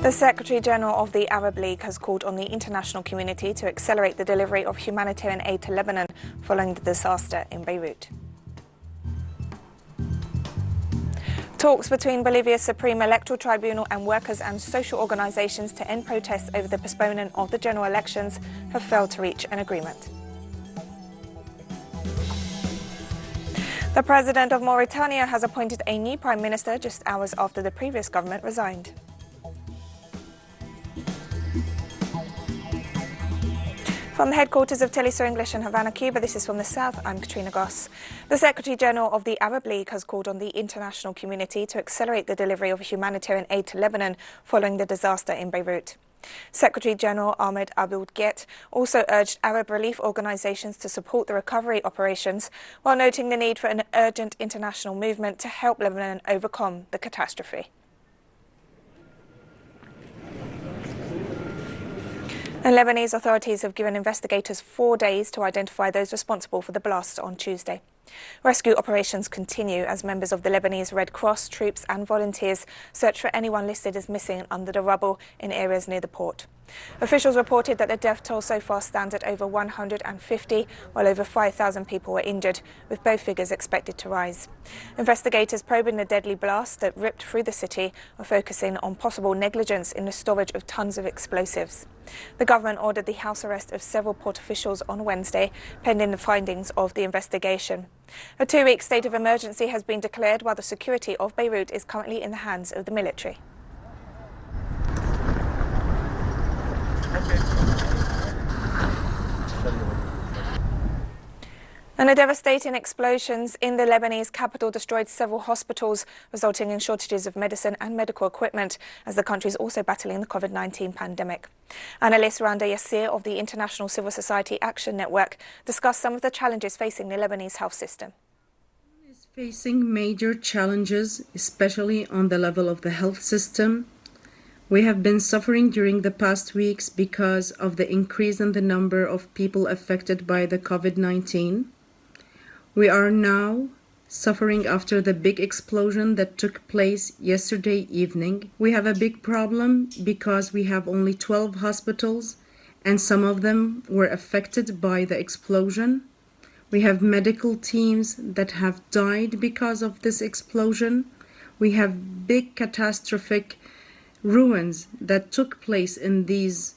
The Secretary-General of the Arab League has called on the international community to accelerate the delivery of humanitarian aid to Lebanon following the disaster in Beirut. Talks between Bolivia's Supreme Electoral Tribunal and workers and social organizations to end protests over the postponement of the general elections have failed to reach an agreement. The president of Mauritania has appointed a new prime minister just hours after the previous government resigned. From the headquarters of Telesur English in Havana, Cuba, this is From the South, I'm Katrina Goss. The Secretary-General of the Arab League has called on the international community to accelerate the delivery of humanitarian aid to Lebanon following the disaster in Beirut. Secretary-General Ahmed Aboud Ghet also urged Arab relief organizations to support the recovery operations, while noting the need for an urgent international movement to help Lebanon overcome the catastrophe. And Lebanese authorities have given investigators 4 days to identify those responsible for the blast on Tuesday. Rescue operations continue as members of the Lebanese Red Cross, troops and volunteers search for anyone listed as missing under the rubble in areas near the port. Officials reported that the death toll so far stands at over 150, while over 5,000 people were injured, with both figures expected to rise. Investigators probing the deadly blast that ripped through the city are focusing on possible negligence in the storage of tons of explosives. The government ordered the house arrest of several port officials on Wednesday, pending the findings of the investigation. A 2-week state of emergency has been declared while the security of Beirut is currently in the hands of the military. And the devastating explosions in the Lebanese capital destroyed several hospitals, resulting in shortages of medicine and medical equipment as the country is also battling the COVID-19 pandemic. Analyst Randa Yassir of the International Civil Society Action Network discussed some of the challenges facing the Lebanese health system. Is facing major challenges, especially on the level of the health system. We have been suffering during the past weeks because of the increase in the number of people affected by the COVID-19. We are now suffering after the big explosion that took place yesterday evening. We have a big problem because we have only 12 hospitals and some of them were affected by the explosion. We have medical teams that have died because of this explosion. We have big catastrophic ruins that took place in these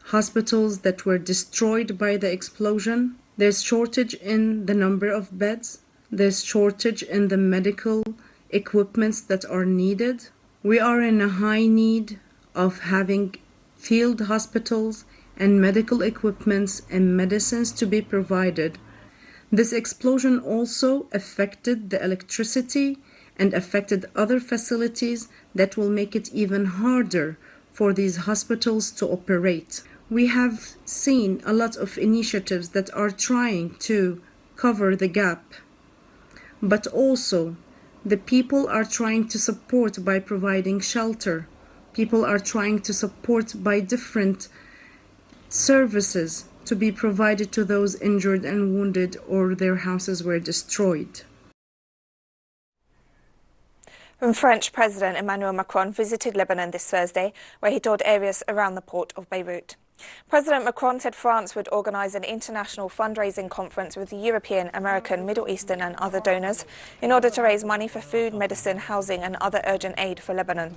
hospitals that were destroyed by the explosion. There's shortage in the number of beds. There's shortage in the medical equipments that are needed. We are in a high need of having field hospitals and medical equipments and medicines to be provided. This explosion also affected the electricity and affected other facilities that will make it even harder for these hospitals to operate. We have seen a lot of initiatives that are trying to cover the gap, but also the people are trying to support by providing shelter. People are trying to support by different services to be provided to those injured and wounded or their houses were destroyed. French President Emmanuel Macron visited Lebanon this Thursday, where he toured areas around the port of Beirut. President Macron said France would organise an international fundraising conference with the European, American, Middle Eastern and other donors in order to raise money for food, medicine, housing and other urgent aid for Lebanon.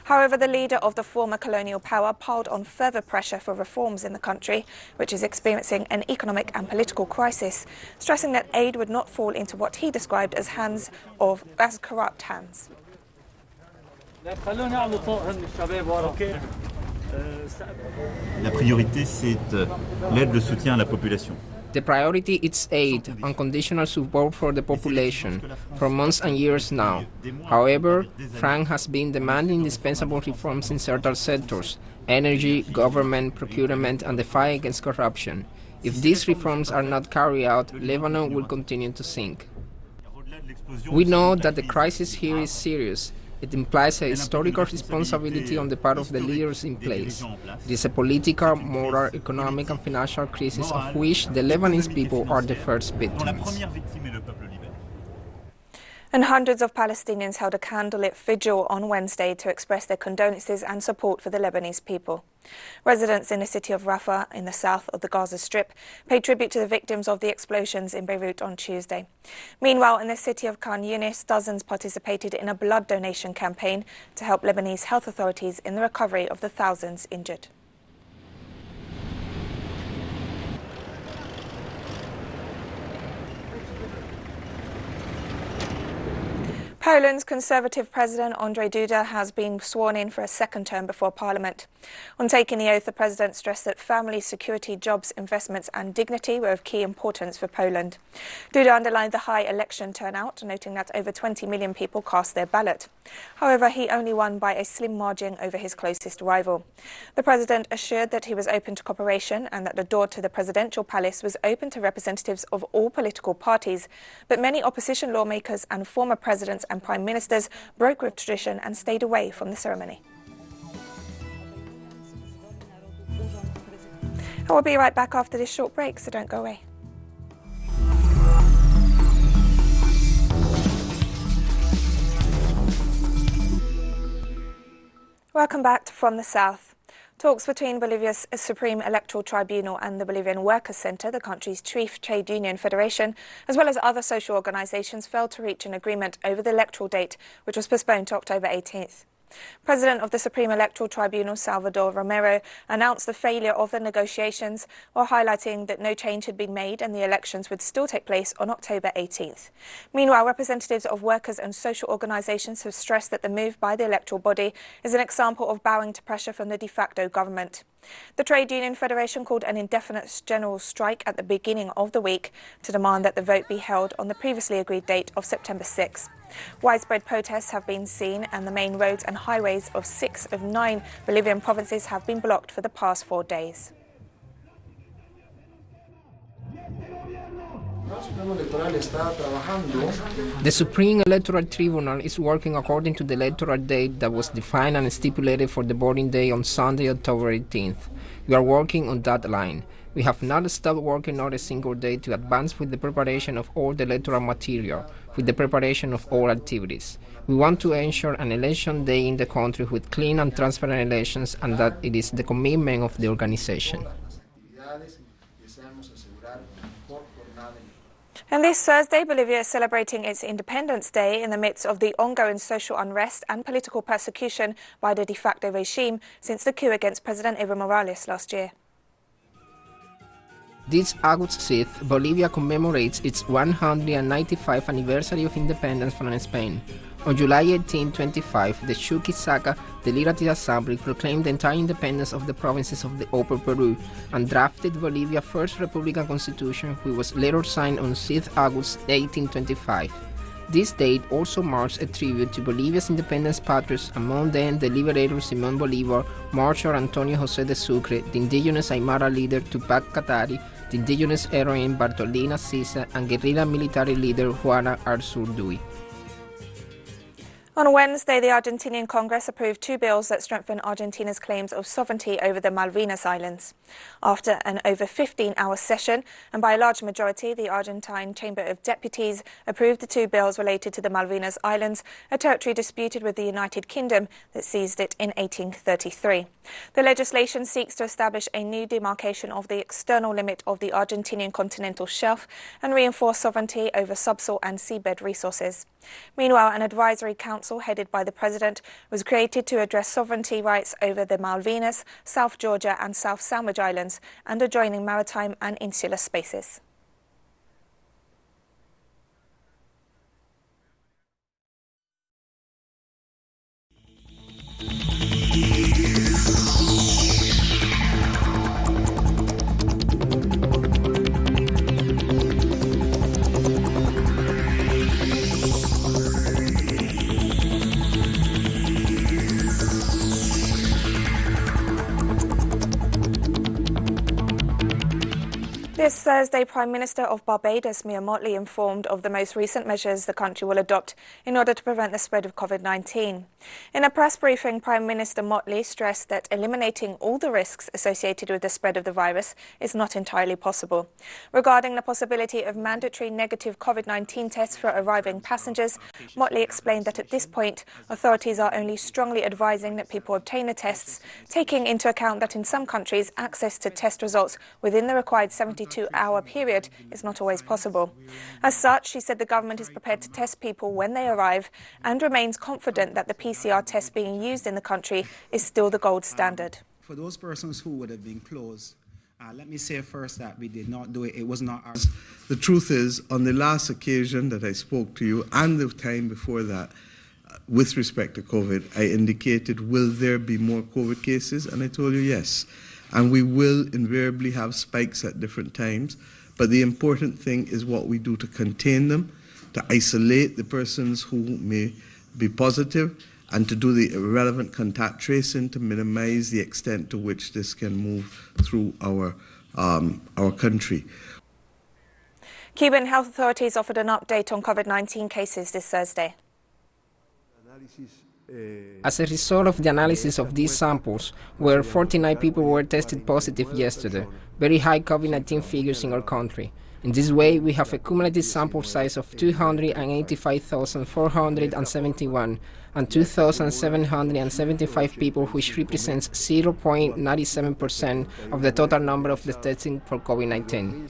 However, the leader of the former colonial power piled on further pressure for reforms in the country, which is experiencing an economic and political crisis, stressing that aid would not fall into what he described as corrupt hands. La priorité, c'est l'aide, le soutien à la population. The priority is aid, unconditional support for the population, for months and years now. However, France has been demanding indispensable reforms in certain sectors: energy, government, procurement, and the fight against corruption. If these reforms are not carried out, Lebanon will continue to sink. We know that the crisis here is serious. It implies a historical responsibility on the part of the leaders in place. It is a political, moral, economic and financial crisis of which the Lebanese people are the first victims. And hundreds of Palestinians held a candlelit vigil on Wednesday to express their condolences and support for the Lebanese people. Residents in the city of Rafah in the south of the Gaza Strip paid tribute to the victims of the explosions in Beirut on Tuesday. Meanwhile, in the city of Khan Yunis, dozens participated in a blood donation campaign to help Lebanese health authorities in the recovery of the thousands injured. Poland's Conservative President Andrzej Duda has been sworn in for a second term before Parliament. On taking the oath, the President stressed that family, security, jobs, investments and dignity were of key importance for Poland. Duda underlined the high election turnout, noting that over 20 million people cast their ballot. However, he only won by a slim margin over his closest rival. The President assured that he was open to cooperation and that the door to the presidential palace was open to representatives of all political parties, but many opposition lawmakers and former presidents and prime ministers broke with tradition and stayed away from the ceremony. I will be right back after this short break, so don't go away. Welcome back to From the South. Talks between Bolivia's Supreme Electoral Tribunal and the Bolivian Workers' Center, the country's chief trade union federation, as well as other social organizations, failed to reach an agreement over the electoral date, which was postponed to October 18th. President of the Supreme Electoral Tribunal, Salvador Romero, announced the failure of the negotiations while highlighting that no change had been made and the elections would still take place on October 18th. Meanwhile, representatives of workers and social organizations have stressed that the move by the electoral body is an example of bowing to pressure from the de facto government. The Trade Union Federation called an indefinite general strike at the beginning of the week to demand that the vote be held on the previously agreed date of September 6. Widespread protests have been seen and the main roads and highways of 6 of 9 Bolivian provinces have been blocked for the past 4 days. The Supreme Electoral Tribunal is working according to the electoral date that was defined and stipulated for the voting day on Sunday, October 18th. We are working on that line. We have not stopped working on a single day to advance with the preparation of all the electoral material, with the preparation of all activities. We want to ensure an election day in the country with clean and transparent elections, and that it is the commitment of the organization. And this Thursday, Bolivia is celebrating its Independence Day in the midst of the ongoing social unrest and political persecution by the de facto regime since the coup against President Evo Morales last year. This August 6th, Bolivia commemorates its 195th anniversary of independence from Spain. On July 1825, the Chuquisaca Deliberative Assembly proclaimed the entire independence of the provinces of the Upper Peru and drafted Bolivia's first Republican Constitution, which was later signed on 6th August 1825. This date also marks a tribute to Bolivia's independence patriots, among them the liberator Simón Bolívar, Marshal Antonio José de Sucre, the indigenous Aymara leader Tupac Katari, the indigenous heroine Bartolina Sisa, and guerrilla military leader Juana Arzurdui. On Wednesday, the Argentinian Congress approved 2 bills that strengthen Argentina's claims of sovereignty over the Malvinas Islands. After an over 15-hour session, and by a large majority, the Argentine Chamber of Deputies approved the 2 bills related to the Malvinas Islands, a territory disputed with the United Kingdom that seized it in 1833. The legislation seeks to establish a new demarcation of the external limit of the Argentinian continental shelf and reinforce sovereignty over subsoil and seabed resources. Meanwhile, an advisory council headed by the President was created to address sovereignty rights over the Malvinas, South Georgia and South Sandwich Islands and adjoining maritime and insular spaces. This Thursday, Prime Minister of Barbados, Mia Mottley, informed of the most recent measures the country will adopt in order to prevent the spread of COVID-19. In a press briefing, Prime Minister Mottley stressed that eliminating all the risks associated with the spread of the virus is not entirely possible. Regarding the possibility of mandatory negative COVID-19 tests for arriving passengers, Mottley explained that at this point, authorities are only strongly advising that people obtain the tests, taking into account that in some countries, access to test results within the required 72-hour period is not always possible. As such, she said the government is prepared to test people when they arrive and remains confident that the PCR test being used in the country is still the gold standard. For those persons who would have been closed, let me say first that we did not do it. It was not our... The truth is, on the last occasion that I spoke to you and the time before that, with respect to COVID, I indicated, will there be more COVID cases? And I told you yes. And we will invariably have spikes at different times. But the important thing is what we do to contain them, to isolate the persons who may be positive, and to do the relevant contact tracing to minimize the extent to which this can move through our country. Cuban health authorities offered an update on COVID-19 cases this Thursday. As a result of the analysis of these samples, where 49 people were tested positive yesterday, very high COVID-19 figures in our country. In this way, we have a cumulative sample size of 285,471 and 2,775 people, which represents 0.97% of the total number of the testing for COVID-19.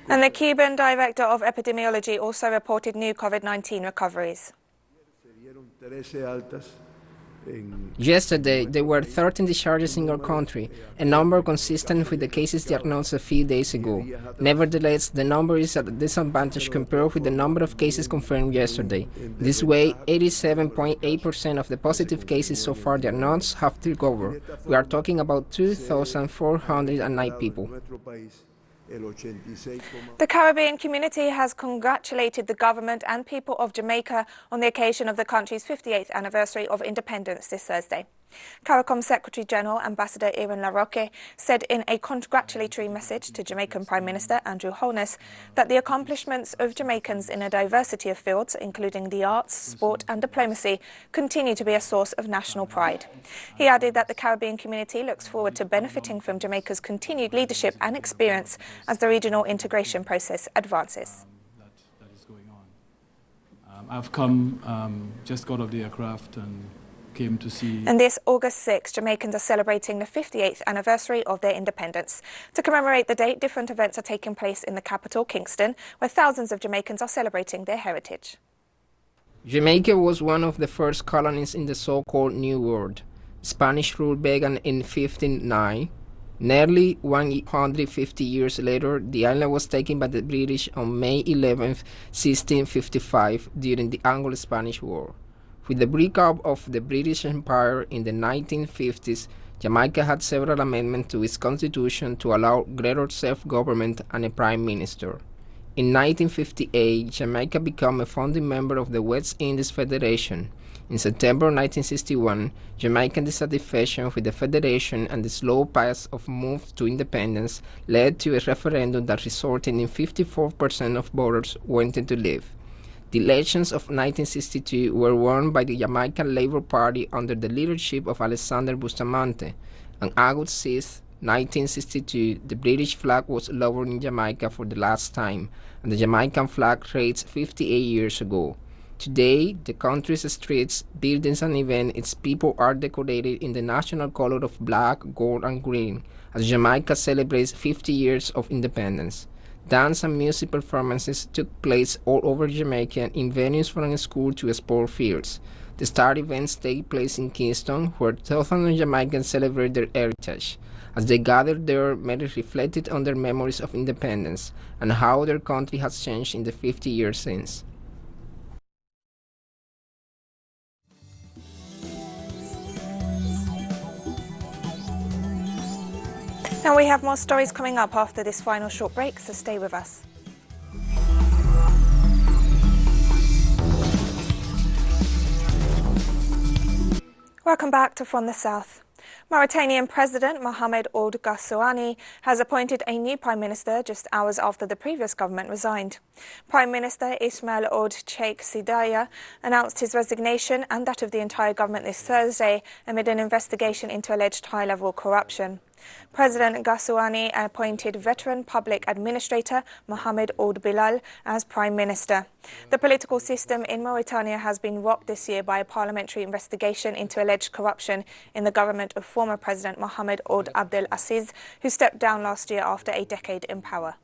And the Cuban Director of Epidemiology also reported new COVID-19 recoveries. Yesterday, there were 13 discharges in our country, a number consistent with the cases diagnosed a few days ago. Nevertheless, the number is at a disadvantage compared with the number of cases confirmed yesterday. This way, 87.8% of the positive cases so far diagnosed have recovered. We are talking about 2,409 people. The Caribbean community has congratulated the government and people of Jamaica on the occasion of the country's 58th anniversary of independence this Thursday. CARICOM Secretary General Ambassador Erin LaRocque said in a congratulatory message to Jamaican Prime Minister Andrew Holness that the accomplishments of Jamaicans in a diversity of fields, including the arts, sport and diplomacy, continue to be a source of national pride. He added that the Caribbean community looks forward to benefiting from Jamaica's continued leadership and experience as the regional integration process advances. That is going on. I've come, just got off the aircraft and came to see... And this August 6, Jamaicans are celebrating the 58th anniversary of their independence. To commemorate the date, different events are taking place in the capital, Kingston, where thousands of Jamaicans are celebrating their heritage. Jamaica was one of the first colonies in the so-called New World. Spanish rule began in 1509. Nearly 150 years later, the island was taken by the British on May 11, 1655, during the Anglo-Spanish War. With the breakup of the British Empire in the 1950s, Jamaica had several amendments to its constitution to allow greater self-government and a prime minister. In 1958, Jamaica became a founding member of the West Indies Federation. In September 1961, Jamaican dissatisfaction with the Federation and the slow pace of move to independence led to a referendum that resulted in 54% of voters wanting to leave. The elections of 1962 were won by the Jamaican Labour Party under the leadership of Alexander Bustamante. On August 6, 1962, the British flag was lowered in Jamaica for the last time, and the Jamaican flag raised 58 years ago. Today, the country's streets, buildings and even its people are decorated in the national color of black, gold and green, as Jamaica celebrates 50 years of independence. Dance and music performances took place all over Jamaica in venues from school to sport fields. The star events take place in Kingston, where thousands of Jamaicans celebrate their heritage. As they gathered there, many reflected on their memories of independence and how their country has changed in the 50 years since. Now we have more stories coming up after this final short break, so stay with us. Welcome back to From the South. Mauritanian President Mohamed Ould Ghazouani has appointed a new Prime Minister just hours after the previous government resigned. Prime Minister Ismail Ould Cheikh Sidaya announced his resignation and that of the entire government this Thursday amid an investigation into alleged high-level corruption. President Ghazouani appointed veteran public administrator Mohamed Ould Bilal as Prime Minister. The political system in Mauritania has been rocked this year by a parliamentary investigation into alleged corruption in the government of former President Mohamed Ould Abdel Aziz, who stepped down last year after a decade in power.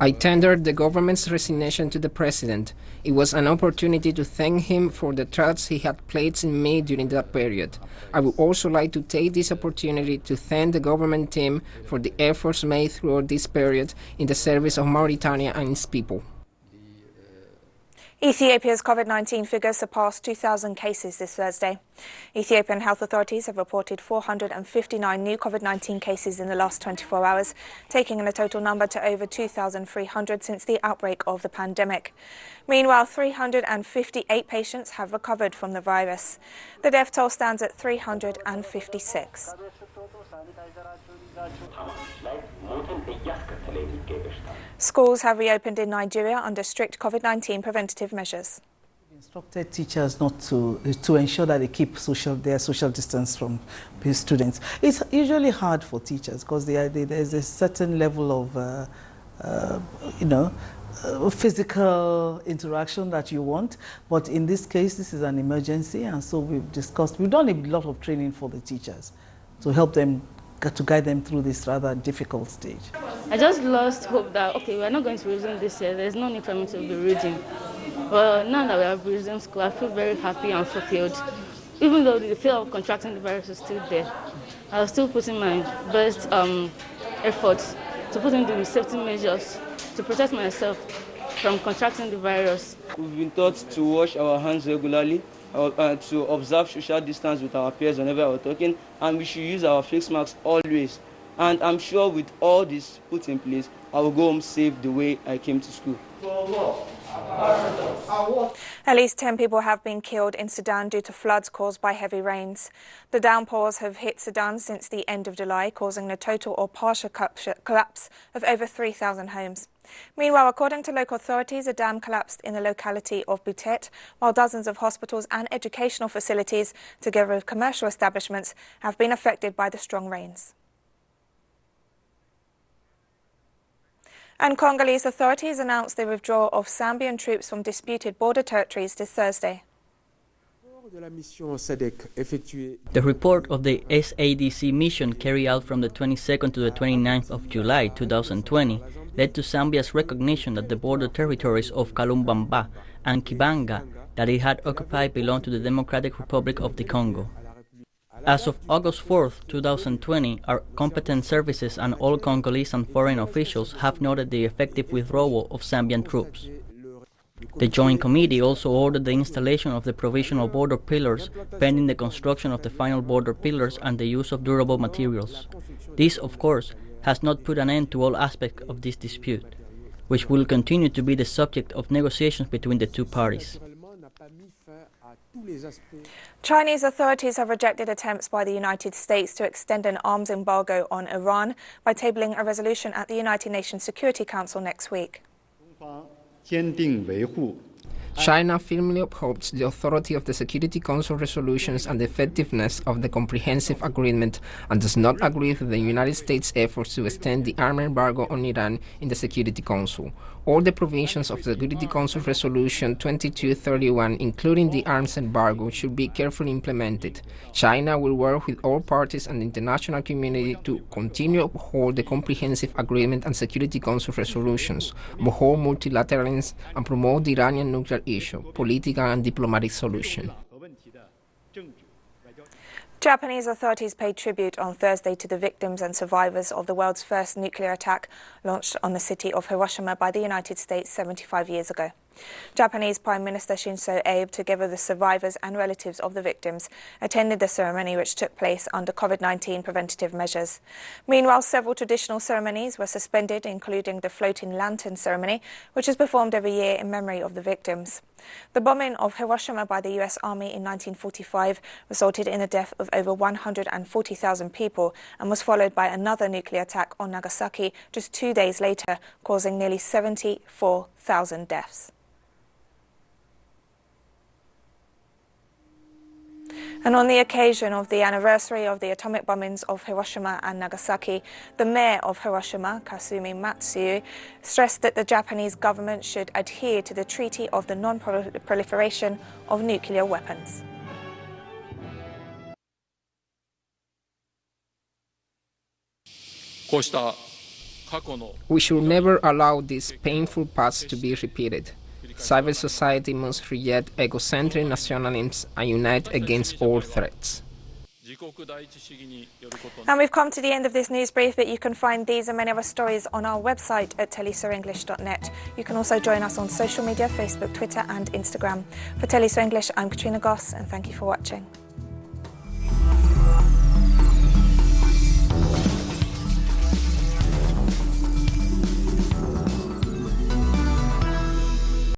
I tendered the government's resignation to the president. It was an opportunity to thank him for the trust he had placed in me during that period. I would also like to take this opportunity to thank the government team for the efforts made throughout this period in the service of Mauritania and its people. Ethiopia's COVID-19 figures surpassed 2,000 cases this Thursday. Ethiopian health authorities have reported 459 new COVID-19 cases in the last 24 hours, taking the total number to over 2,300 since the outbreak of the pandemic. Meanwhile, 358 patients have recovered from the virus. The death toll stands at 356. Schools have reopened in Nigeria under strict COVID-19 preventative measures. Instructed teachers not to ensure that they keep their social distance from students. It's usually hard for teachers because there's a certain level of physical interaction that you want. But in this case, this is an emergency, and so we've done a lot of training for the teachers to help them, to guide them through this rather difficult stage. I just lost hope that, okay, we're not going to resume this year. There's no need for me to be reading. Well, now that we have resumed school, I feel very happy and fulfilled. Even though the fear of contracting the virus is still there, I was still putting my best efforts to put in the safety measures to protect myself from contracting the virus. We've been taught to wash our hands regularly, to observe social distance with our peers whenever we're talking, and we should use our face masks always. And I'm sure with all this put in place, I will go home safe the way I came to school. At least 10 people have been killed in Sudan due to floods caused by heavy rains. The downpours have hit Sudan since the end of July, causing a total or partial collapse of over 3,000 homes. Meanwhile, according to local authorities, a dam collapsed in the locality of Butet, while dozens of hospitals and educational facilities, together with commercial establishments, have been affected by the strong rains. And Congolese authorities announced the withdrawal of Zambian troops from disputed border territories this Thursday. The report of the SADC mission carried out from the 22nd to the 29th of July 2020 led to Zambia's recognition that the border territories of Kalumbamba and Kibanga that it had occupied belonged to the Democratic Republic of the Congo. As of August 4, 2020, our competent services and all Congolese and foreign officials have noted the effective withdrawal of Zambian troops. The Joint Committee also ordered the installation of the provisional border pillars, pending the construction of the final border pillars and the use of durable materials. This, of course, has not put an end to all aspects of this dispute, which will continue to be the subject of negotiations between the two parties. Chinese authorities have rejected attempts by the United States to extend an arms embargo on Iran by tabling a resolution at the United Nations Security Council next week. China firmly upholds the authority of the Security Council resolutions and the effectiveness of the comprehensive agreement and does not agree with the United States' efforts to extend the arms embargo on Iran in the Security Council. All the provisions of the Security Council Resolution 2231, including the arms embargo, should be carefully implemented. China will work with all parties and the international community to continue to uphold the comprehensive agreement and Security Council resolutions, uphold multilateralism, and promote the Iranian nuclear issue, political and diplomatic solution. Japanese authorities paid tribute on Thursday to the victims and survivors of the world's first nuclear attack launched on the city of Hiroshima by the United States 75 years ago. Japanese Prime Minister Shinzo Abe, together with the survivors and relatives of the victims, attended the ceremony, which took place under COVID-19 preventative measures. Meanwhile, several traditional ceremonies were suspended, including the floating lantern ceremony, which is performed every year in memory of the victims. The bombing of Hiroshima by the US Army in 1945 resulted in the death of over 140,000 people and was followed by another nuclear attack on Nagasaki just 2 days later, causing nearly 74,000 deaths. And on the occasion of the anniversary of the atomic bombings of Hiroshima and Nagasaki, the mayor of Hiroshima, Kasumi Matsuo, stressed that the Japanese government should adhere to the Treaty of the Non-Proliferation of Nuclear Weapons. We should never allow this painful past to be repeated. Civil society must reject egocentric nationalism and unite against all threats. And we've come to the end of this news brief, but you can find these and many other stories on our website at telesurenglish.net. You can also join us on social media, Facebook, Twitter and Instagram. For Telesu English, I'm Katrina Goss, and thank you for watching.